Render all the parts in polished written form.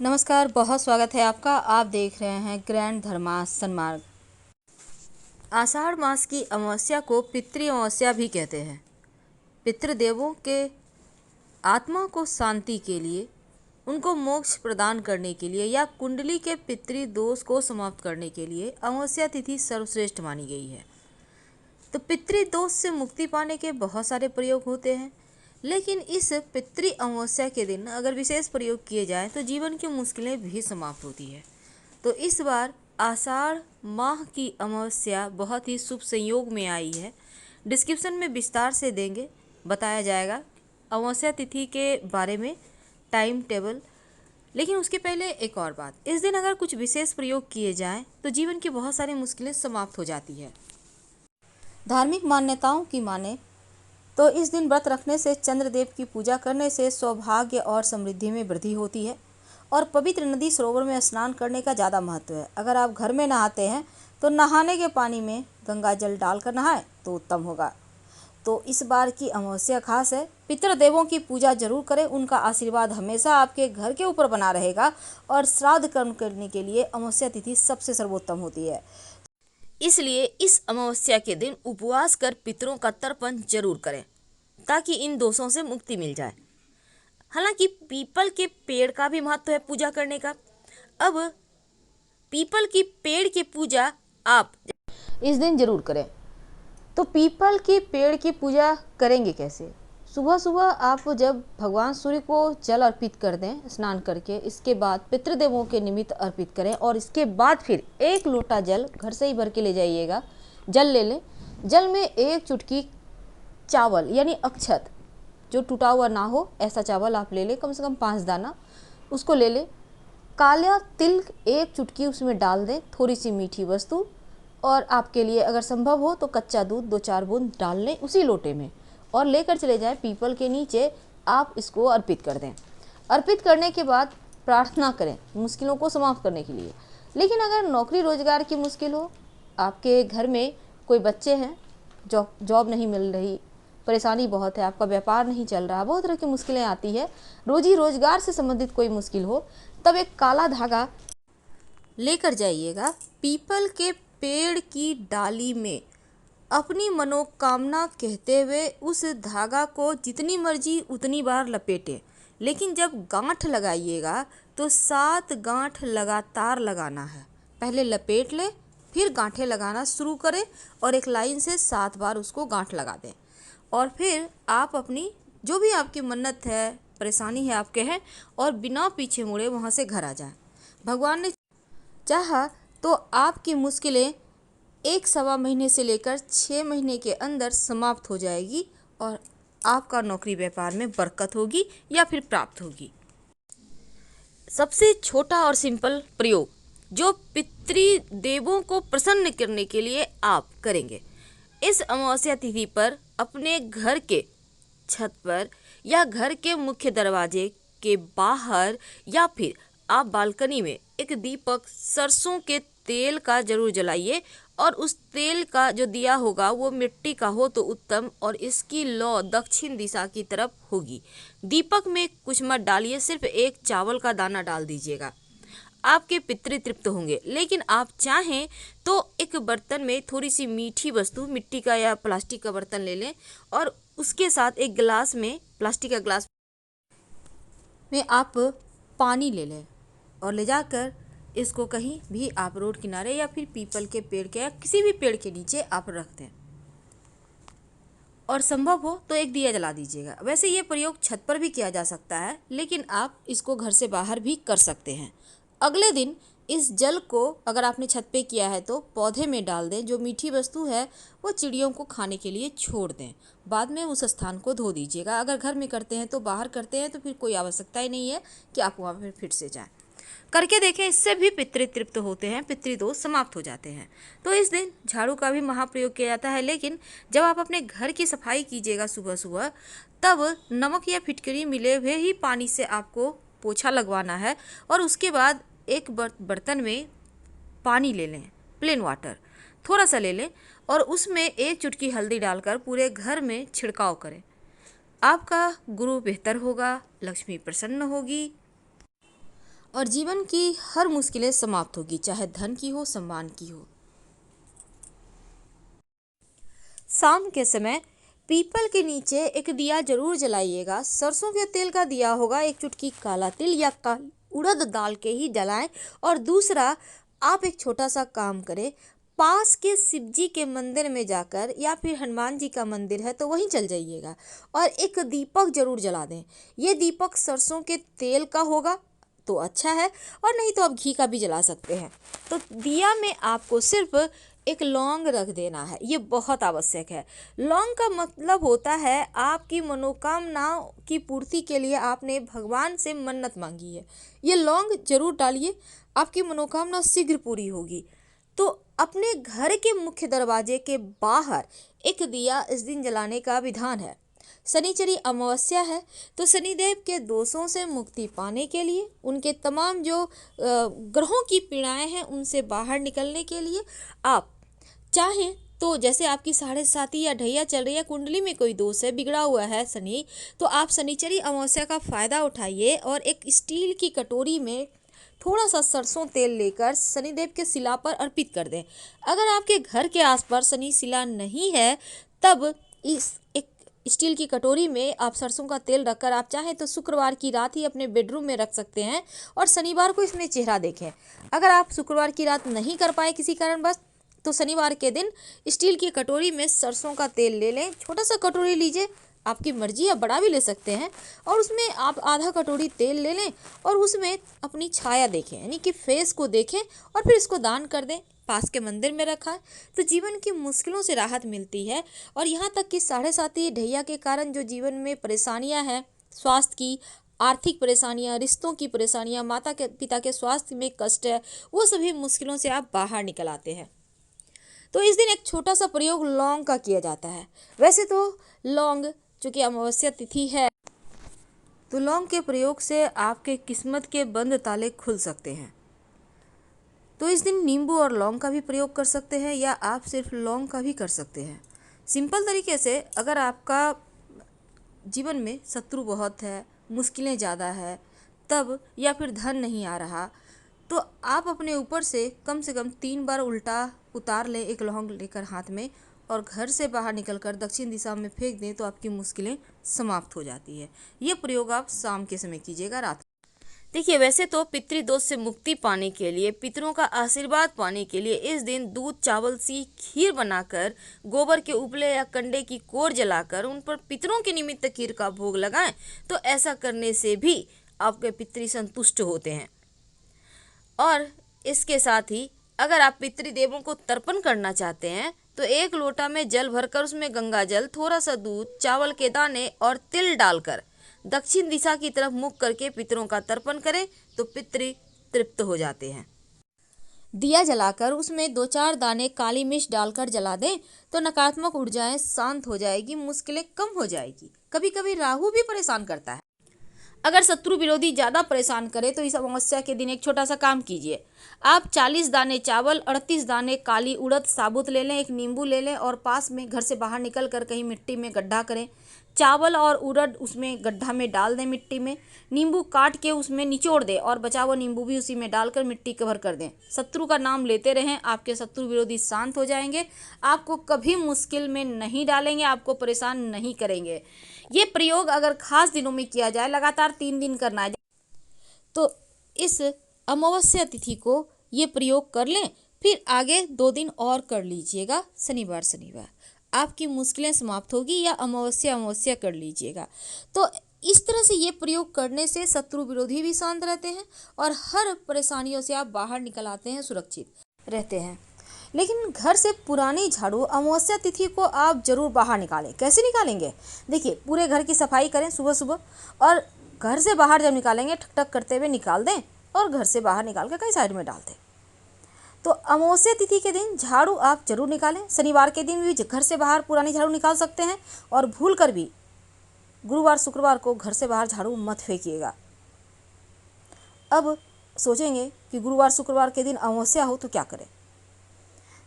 नमस्कार, बहुत स्वागत है आपका। आप देख रहे हैं ग्रैंड धर्मास सन्मार्ग। आषाढ़ मास की अमावस्या को पितृ अमावस्या भी कहते हैं। पितृदेवों के आत्मा को शांति के लिए, उनको मोक्ष प्रदान करने के लिए या कुंडली के पितृ दोष को समाप्त करने के लिए अमावस्या तिथि सर्वश्रेष्ठ मानी गई है। तो पितृ दोष से मुक्ति पाने के बहुत सारे प्रयोग होते हैं, लेकिन इस पितृ अमावस्या के दिन अगर विशेष प्रयोग किए जाएं तो जीवन की मुश्किलें भी समाप्त होती है। तो इस बार आषाढ़ माह की अमावस्या बहुत ही शुभ संयोग में आई है। डिस्क्रिप्शन में विस्तार से देंगे, बताया जाएगा अमावस्या तिथि के बारे में, टाइम टेबल। लेकिन उसके पहले एक और बात, इस दिन अगर कुछ विशेष प्रयोग किए जाएं तो जीवन की बहुत सारी मुश्किलें समाप्त हो जाती है। धार्मिक मान्यताओं की माने तो इस दिन व्रत रखने से, चंद्रदेव की पूजा करने से सौभाग्य और समृद्धि में वृद्धि होती है और पवित्र नदी सरोवर में स्नान करने का ज़्यादा महत्व है। अगर आप घर में नहाते हैं तो नहाने के पानी में गंगा जल डालकर नहाएं तो उत्तम होगा। तो इस बार की अमावस्या खास है। पितृदेवों की पूजा जरूर करें, उनका आशीर्वाद हमेशा आपके घर के ऊपर बना रहेगा और श्राद्ध कर्म करने के लिए अमावस्या तिथि सबसे सर्वोत्तम होती है। इसलिए इस अमावस्या के दिन उपवास कर पितरों का तर्पण जरूर करें ताकि इन दोषों से मुक्ति मिल जाए। हालांकि पीपल के पेड़ का भी महत्व है पूजा करने का। अब पीपल की पेड़ की पूजा आप इस दिन जरूर करें। तो पीपल के पेड़ की पूजा करेंगे कैसे? सुबह सुबह आप जब भगवान सूर्य को जल अर्पित कर दें स्नान करके, इसके बाद पितृदेवों के निमित्त अर्पित करें और इसके बाद फिर 1 लोटा जल घर से ही भर के ले जाइएगा। जल ले लें, जल में 1 चुटकी चावल यानी अक्षत, जो टूटा हुआ ना हो ऐसा चावल आप ले लें, कम से कम 5 दाना उसको ले लें। काला तिल 1 चुटकी उसमें डाल दें, थोड़ी सी मीठी वस्तु, और आपके लिए अगर संभव हो तो कच्चा दूध 2-4 बूंद डाल लें उसी लोटे में और लेकर चले जाएं पीपल के नीचे। आप इसको अर्पित कर दें। अर्पित करने के बाद प्रार्थना करें मुश्किलों को समाप्त करने के लिए। लेकिन अगर नौकरी रोजगार की मुश्किल हो, आपके घर में कोई बच्चे हैं, जॉब नहीं मिल रही, परेशानी बहुत है, आपका व्यापार नहीं चल रहा, बहुत तरह की मुश्किलें आती है, रोजी रोजगार से संबंधित कोई मुश्किल हो, तब एक काला धागा लेकर जाइएगा। पीपल के पेड़ की डाली में अपनी मनोकामना कहते हुए उस धागा को जितनी मर्जी उतनी बार लपेटें। लेकिन जब गांठ लगाइएगा तो 7 गांठ लगातार लगाना है। पहले लपेट लें, फिर गांठें लगाना शुरू करें और एक लाइन से 7 बार उसको गांठ लगा दें। और फिर आप अपनी जो भी आपकी मन्नत है, परेशानी है आपके हैं, और बिना पीछे मुड़े वहाँ से घर आ जाएं। भगवान ने चाहा तो आपकी मुश्किलें 1-1.25 महीने से लेकर 6 महीने के अंदर समाप्त हो जाएगी और आपका नौकरी व्यापार में बरकत होगी या फिर प्राप्त होगी। सबसे छोटा और सिंपल प्रयोग जो पितृदेवों को प्रसन्न करने के लिए आप करेंगे, इस अमावस्या तिथि पर अपने घर के छत पर या घर के मुख्य दरवाजे के बाहर या फिर आप बालकनी में एक दीपक सरसों के तेल का जरूर जलाइए और उस तेल का जो दिया होगा वो मिट्टी का हो तो उत्तम, और इसकी लौ दक्षिण दिशा की तरफ होगी। दीपक में कुछ मत डालिए, सिर्फ 1 चावल का दाना डाल दीजिएगा, आपके पितृ तृप्त होंगे। लेकिन आप चाहें तो एक बर्तन में थोड़ी सी मीठी वस्तु, मिट्टी का या प्लास्टिक का बर्तन ले लें और उसके साथ एक गिलास में, प्लास्टिक का गिलास में आप पानी ले लें और ले जाकर इसको कहीं भी आप रोड किनारे या फिर पीपल के पेड़ के या किसी भी पेड़ के नीचे आप रख दें और संभव हो तो एक दिया जला दीजिएगा। वैसे ये प्रयोग छत पर भी किया जा सकता है, लेकिन आप इसको घर से बाहर भी कर सकते हैं। अगले दिन इस जल को अगर आपने छत पे किया है तो पौधे में डाल दें। जो मीठी वस्तु है वो चिड़ियों को खाने के लिए छोड़ दें। बाद में उस स्थान को धो दीजिएगा। अगर घर में करते हैं तो, बाहर करते हैं तो फिर कोई आवश्यकता ही नहीं है कि आप वहाँ पर फिर से जाएं। करके देखें, इससे भी पितृ तृप्त होते हैं, पितृदोष समाप्त हो जाते हैं। तो इस दिन झाड़ू का भी महाप्रयोग किया जाता है। लेकिन जब आप अपने घर की सफाई कीजिएगा सुबह सुबह, तब नमक या फिटकरी मिले हुए ही पानी से आपको पोछा लगवाना है और उसके बाद एक बर्तन में पानी ले लें, प्लेन वाटर थोड़ा सा ले लें और उसमें 1 चुटकी हल्दी डालकर पूरे घर में छिड़काव करें। आपका गुरु बेहतर होगा, लक्ष्मी प्रसन्न होगी और जीवन की हर मुश्किलें समाप्त होगी, चाहे धन की हो, सम्मान की हो। शाम के समय पीपल के नीचे एक दिया जरूर जलाइएगा। सरसों के तेल का दिया होगा, एक चुटकी काला तिल या काली उड़द दाल के ही जलाएं। और दूसरा, आप एक छोटा सा काम करें, पास के शिव जी के मंदिर में जाकर, या फिर हनुमान जी का मंदिर है तो वहीं चल जाइएगा और एक दीपक जरूर जला दें। ये दीपक सरसों के तेल का होगा तो अच्छा है, और नहीं तो आप घी का भी जला सकते हैं। तो दिया में आपको सिर्फ एक लौंग रख देना है, ये बहुत आवश्यक है। लौंग का मतलब होता है आपकी मनोकामनाओं की पूर्ति के लिए आपने भगवान से मन्नत मांगी है। ये लौंग जरूर डालिए, आपकी मनोकामना शीघ्र पूरी होगी। तो अपने घर के मुख्य दरवाजे के बाहर एक दिया इस दिन जलाने का विधान है। शनिचरी अमावस्या है, तो शनिदेव के दोषों से मुक्ति पाने के लिए, उनके तमाम जो ग्रहों की पीड़ाएं हैं उनसे बाहर निकलने के लिए आप चाहें तो, जैसे आपकी 7.5 या ढैया चल रही है, कुंडली में कोई दोष है, बिगड़ा हुआ है शनि, तो आप शनिचरी अमावस्या का फायदा उठाइए और एक स्टील की कटोरी में थोड़ा सा सरसों तेल लेकर शनिदेव के शिला पर अर्पित कर दें। अगर आपके घर के आसपास शनि शिला नहीं है, तब इस एक स्टील की कटोरी में आप सरसों का तेल रखकर, आप चाहें तो शुक्रवार की रात ही अपने बेडरूम में रख सकते हैं और शनिवार को इसमें चेहरा देखें। अगर आप शुक्रवार की रात नहीं कर पाए किसी कारणवश, तो शनिवार के दिन स्टील की कटोरी में सरसों का तेल ले लें, छोटा सा कटोरी लीजिए, आपकी मर्जी, आप बड़ा भी ले सकते हैं, और उसमें आप आधा कटोरी तेल ले लें और उसमें अपनी छाया देखें, यानी कि फेस को देखें, और फिर इसको दान कर दें। पास के मंदिर में रखा है तो जीवन की मुश्किलों से राहत मिलती है। और यहाँ तक कि 7.5 ढैया के कारण जो जीवन में परेशानियाँ हैं, स्वास्थ्य की, आर्थिक परेशानियाँ, रिश्तों की परेशानियाँ, माता के पिता के स्वास्थ्य में कष्ट है, वो सभी मुश्किलों से आप बाहर निकल आते हैं। तो इस दिन एक छोटा सा प्रयोग लौंग का किया जाता है। वैसे तो लौंग, चूँकि अमावस्या तिथि है, तो लौंग के प्रयोग से आपके किस्मत के बंद ताले खुल सकते हैं। तो इस दिन नींबू और लौंग का भी प्रयोग कर सकते हैं, या आप सिर्फ लौंग का भी कर सकते हैं। सिंपल तरीके से, अगर आपका जीवन में शत्रु बहुत है, मुश्किलें ज़्यादा है तब, या फिर धन नहीं आ रहा, तो आप अपने ऊपर से कम 3 बार उल्टा उतार लें एक लौंग लेकर हाथ में, और घर से बाहर निकलकर दक्षिण दिशा में फेंक दें, तो आपकी मुश्किलें समाप्त हो जाती है। ये प्रयोग आप शाम के समय कीजिएगा, रात। देखिए, वैसे तो पितृदोष से मुक्ति पाने के लिए, पितरों का आशीर्वाद पाने के लिए इस दिन दूध चावल सी खीर बनाकर, गोबर के उपले या कंडे की कोर जलाकर उन पर पितरों के निमित्त खीर का भोग लगाएं, तो ऐसा करने से भी आपके पितृ संतुष्ट होते हैं। और इसके साथ ही अगर आप पितृदेवों को तर्पण करना चाहते हैं, तो 1 लोटा में जल भरकर उसमें गंगा जल, थोड़ा सा दूध, चावल के दाने और तिल डालकर दक्षिण दिशा की तरफ मुख करके पितरों का तर्पण करें, तो पितृ तृप्त हो जाते हैं। दिया जलाकर उसमें 2-4 दाने काली मिर्च डालकर जला दें, तो नकारात्मक ऊर्जाएं शांत हो जाएगी, मुश्किलें कम हो जाएगी। कभी कभी राहु भी परेशान करता है। अगर शत्रु विरोधी ज़्यादा परेशान करे, तो इस अमावस्या के दिन एक छोटा सा काम कीजिए। आप 40 दाने चावल, 38 दाने काली उड़द साबुत ले लें, एक नींबू ले लें, और पास में घर से बाहर निकल कर कहीं मिट्टी में गड्ढा करें, चावल और उड़द उसमें गड्ढा में डाल दें मिट्टी में, नींबू काट के उसमें निचोड़ दें और बचा हुआ नींबू भी उसी में डालकर मिट्टी कवर कर दें। शत्रु का नाम लेते रहें, आपके शत्रु विरोधी शांत हो जाएंगे, आपको कभी मुश्किल में नहीं डालेंगे, आपको परेशान नहीं करेंगे। ये प्रयोग अगर खास दिनों में किया जाए, लगातार 3 दिन करना है, तो इस अमावस्या तिथि को ये प्रयोग कर लें, फिर आगे 2 दिन और कर लीजिएगा, शनिवार शनिवार आपकी मुश्किलें समाप्त होगी, या अमावस्या कर लीजिएगा। तो इस तरह से ये प्रयोग करने से शत्रु विरोधी भी शांत रहते हैं और हर परेशानियों से आप बाहर निकल आते हैं, सुरक्षित रहते हैं। लेकिन घर से पुरानी झाड़ू अमावस्या तिथि को आप जरूर बाहर निकालें। कैसे निकालेंगे? देखिए, पूरे घर की सफाई करें सुबह सुबह, और घर से बाहर जब निकालेंगे ठक ठक करते हुए निकाल दें, और घर से बाहर निकाल कर कहीं साइड में डाल दें। तो अमावस्या तिथि के दिन झाड़ू आप जरूर निकालें। शनिवार के दिन भी घर से बाहर पुरानी झाड़ू निकाल सकते हैं, और भूल कर भी गुरुवार शुक्रवार को घर से बाहर झाड़ू मत फेंकिएगा। अब सोचेंगे कि गुरुवार शुक्रवार के दिन अमावस्या हो तो क्या करें।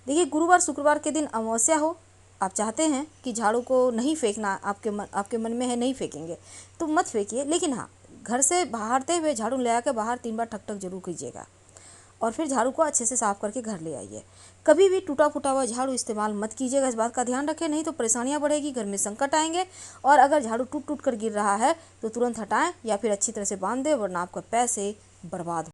देखिए, गुरुवार शुक्रवार के दिन अमावस्या हो, आप चाहते हैं कि झाड़ू को नहीं फेंकना, आपके मन में है नहीं फेंकेंगे, तो मत फेंकिए। लेकिन हाँ, घर से बाहरते हुए झाड़ू ले आकर बाहर 3 बार ठक ठक जरूर कीजिएगा और फिर झाड़ू को अच्छे से साफ करके घर ले आइए। कभी भी टूटा फूटा हुआ झाड़ू इस्तेमाल मत कीजिएगा, इस बात का ध्यान रखें, नहीं तो परेशानियां बढ़ेगी, घर में संकट आएंगे। और अगर झाड़ू टूट टूट कर गिर रहा है तो तुरंत हटाएं या फिर अच्छी तरह से बांध दें, वरना आपका पैसे बर्बाद